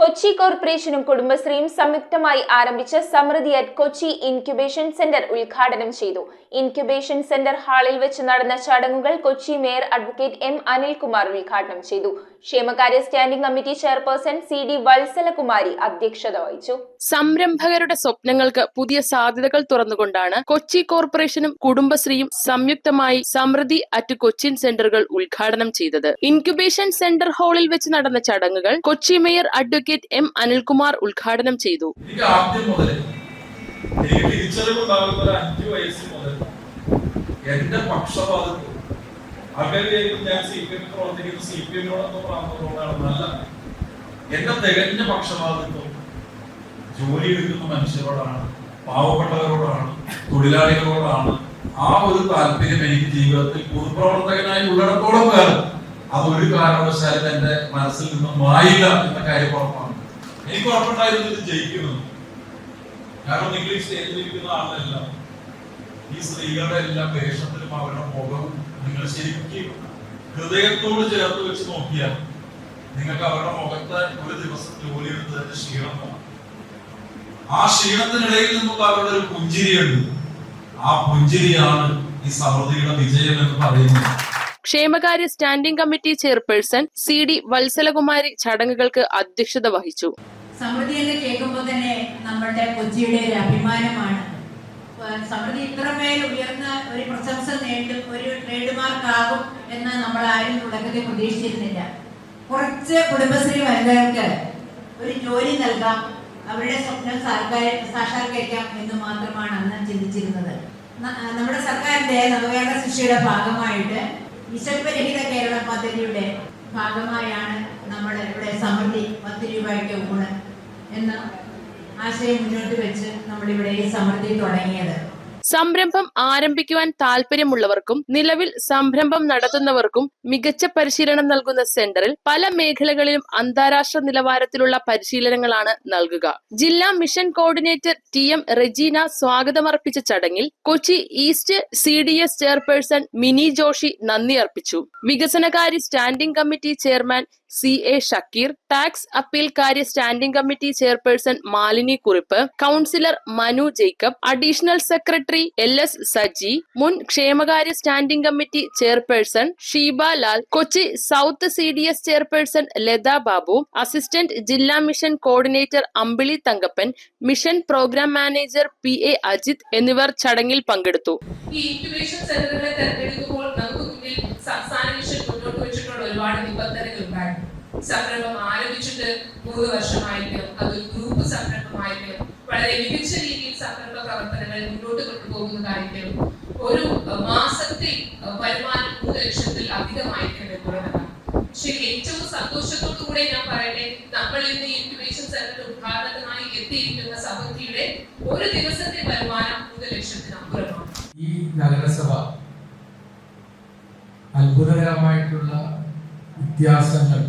കൊച്ചി കോർപ്പറേഷനും കുടുംബശ്രീയും സംയുക്തമായി ആരംഭിച്ച സമൃദ്ധി അറ്റ് കൊച്ചി ഇൻക്യുബേഷൻ സെന്റർ ഉദ്ഘാടനം ചെയ്തു. ഇൻക്യുബേഷൻ സെന്റർ ഹാളിൽ വെച്ച് നടന്ന ചടങ്ങുകൾ Kochi mayor advocate M Anilkumar ഉദ്ഘാടനം ചെയ്തു. ക്ഷേമകാര്യ standing committee chairperson CD Vatsalakumari അധ്യക്ഷത വഹിച്ചു. സംരംഭകരുടെ സ്വപ്നങ്ങൾക്ക് പുതിയ സാധ്യതകൾ തുറന്നുകൊണ്ടാണ് കൊച്ചി കോർപ്പറേഷനും കുടുംബശ്രീയും സംയുക്തമായി സമൃദ്ധി അറ്റ് കൊച്ചിൻ സെന്ററുകൾ ഉദ്ഘാടനം ചെയ്തത്. ഇൻക്യുബേഷൻ സെന്റർ ഹാളിൽ വെച്ച് നടന്ന ചടങ്ങുകൾ Kochi mayor advocate M Anilkumar ഉദ്ഘാടനം ചെയ്തു. എന്റെ പക്ഷപാതത്വം അകലെയും ഞാൻ CPM പ്രവർത്തിക്കുന്ന CPM-നോടൊപ്പം പ്രാന്തങ്ങളോടാണെന്നല്ല, എന്റെ തികഞ്ഞ പക്ഷപാതത്വം ജോലി എടുക്കുന്ന മനുഷ്യരോടാണ്, പാവപ്പെട്ടവരോടാണ്, തൊഴിലാളികളോടാണ്. ആ ഒരു താല്പര്യം എനിക്ക് ജീവിതത്തിൽ പൊതുപ്രവർത്തകനായി ഉള്ളിടത്തോളം കാലം അതൊരു കാരണവശാലും എന്റെ മനസ്സിൽ നിന്നും മായില്ല എന്ന കാര്യം ഉറപ്പാണ്. എനിക്ക് ഉറപ്പുണ്ടായിരുന്നു ഇത് ജയിക്കുന്നത്. കാരണം നിങ്ങൾ ഈ സ്റ്റേജിലിരിക്കുന്ന ആളല്ല, ഈ സ്ത്രീകളുടെ എല്ലാം വേഷത്തിലും അവരുടെ മുഖവും നിങ്ങൾ ശരിക്കും ഹൃദയത്തോട് ചേർത്ത് വെച്ച് നോക്കിയാൽ നിങ്ങൾക്ക് അവരുടെ മുഖത്ത് ഒരു ദിവസം ജോലി എടുത്തതിന്റെ ക്ഷീണം, ആ ക്ഷീണത്തിനിടയിൽ നിന്നുള്ള അവരുടെ ഒരു പുഞ്ചിരിയുണ്ട്. ആ പുഞ്ചിരിയാണ് ഈ സമൃദ്ധിയുടെ വിജയം എന്ന് പറയുന്നത്. ക്ഷേമകാര്യ standing committee chairperson CD Vatsalakumari ചടങ്ങുകൾക്ക് അധ്യക്ഷത വഹിച്ചു. സമൃദ്ധി എന്ന് കേൾക്കുമ്പോൾ തന്നെ നമ്മുടെ കൊച്ചിയുടെ ഒരു അഭിമാനമാണ്. സമൃദ്ധി ഇത്രമേൽ ഉയർന്ന ഒരു പ്രശംസ നേടും, ഒരു ട്രേഡ് മാർക്ക് ആകും എന്ന് നമ്മൾ ആരും തുടക്കത്തിൽ പ്രതീക്ഷിച്ചിരുന്നില്ല. കുറച്ച് കുടുംബശ്രീ വനിതകൾക്ക് ഒരു ജോലി നൽകാം, അവരുടെ സ്വപ്നം സാക്ഷാത്കരിക്കാം എന്ന് മാത്രമാണ് അന്ന് ചിന്തിച്ചിരുന്നത്. നമ്മുടെ സർക്കാരിന്റെ നവകേരള ശിക്ഷയുടെ ഭാഗമായിട്ട് വിശപ്പരഹിത കേരള പദ്ധതിയുടെ ഭാഗമായാണ് നമ്മൾ ഇവിടെ സമൃദ്ധി 10 രൂപയ്ക്ക് ഊണ് എന്ന ആശയം മുന്നോട്ട് വെച്ച് നമ്മളിവിടെ ഈ സമൃദ്ധി തുടങ്ങിയത്. സംരംഭം ആരംഭിക്കുവാൻ താല്പര്യമുള്ളവർക്കും നിലവിൽ സംരംഭം നടത്തുന്നവർക്കും മികച്ച പരിശീലനം നൽകുന്ന സെന്ററിൽ പല മേഖലകളിലും അന്താരാഷ്ട്ര നിലവാരത്തിലുള്ള പരിശീലനങ്ങളാണ് നൽകുക. ജില്ലാ മിഷൻ കോർഡിനേറ്റർ TM റെജീന സ്വാഗതമർപ്പിച്ച ചടങ്ങിൽ Kochi east CDS chairperson Mini Joshi നന്ദി അർപ്പിച്ചു. വികസനകാര്യ standing committee chairman CA Shakeer, tax appeal കാര്യ standing committee chairperson Malini Kurup, councillor Manu Jacob, additional secretary LS Saji, മുൻ ക്ഷേമകാര്യ standing committee chairperson Sheeba Lal, Kochi south CDS chairperson Latha Babu, assistant ജില്ലാ mission coordinator Ambili Thankappan, mission programme manager PA Ajith എന്നിവർ ചടങ്ങിൽ പങ്കെടുത്തു. ഈ ഇൻക്യുബേഷൻ സെന്ററുകളെ തെരഞ്ഞെടുക്കുമ്പോൾ നമുക്ക് മുന്നിൽ സംസ്ഥാന മിഷൻ മുന്നോട്ട് വെച്ചിട്ടുള്ള ഒരുപാട് നിബന്ധനകൾ ഉണ്ടായിരുന്നു. സംരംഭം ആരംഭിച്ചിട്ട് 3 വർഷമായിരിക്കണം, അതൊരു ഗ്രൂപ്പ് സംരംഭമായിരിക്കണം, വളരെ മികച്ച രീതിയിൽ സംരംഭ പ്രവർത്തനങ്ങൾ മുന്നോട്ട് കൊണ്ടുപോകുന്നതായിരിക്കണം, ഒരു മാസത്തെ വരുമാനം 3 ലക്ഷത്തിൽ അധികമായിരിക്കണം എന്നുള്ളതാണ്. ശരി, ഏറ്റവും സന്തോഷത്തോടുകൂടെ ഞാൻ പറയട്ടെ, നമ്മൾ ഇന്ന് ഇൻക്യുബേഷൻ സെന്റർ ഉദ്ഘാടനത്തിനായി എത്തിയിരിക്കുന്ന സമൃദ്ധിയുടെ ഒരു ദിവസത്തെ വരുമാനം 3 ലക്ഷത്തിനപ്പുറമാണ്. ഈ നഗരസഭ അത്ഭുതകരമായിട്ടുള്ള വ്യത്യാസങ്ങൾ,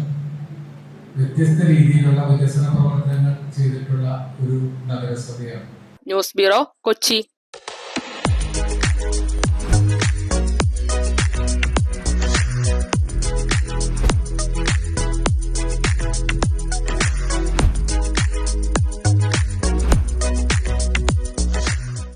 വ്യത്യസ്ത രീതിയിലുള്ള വികസന പ്രവർത്തനങ്ങൾ ചെയ്തിട്ടുള്ള ഒരു നഗരസഭയാണ്. News bureau, Kochi.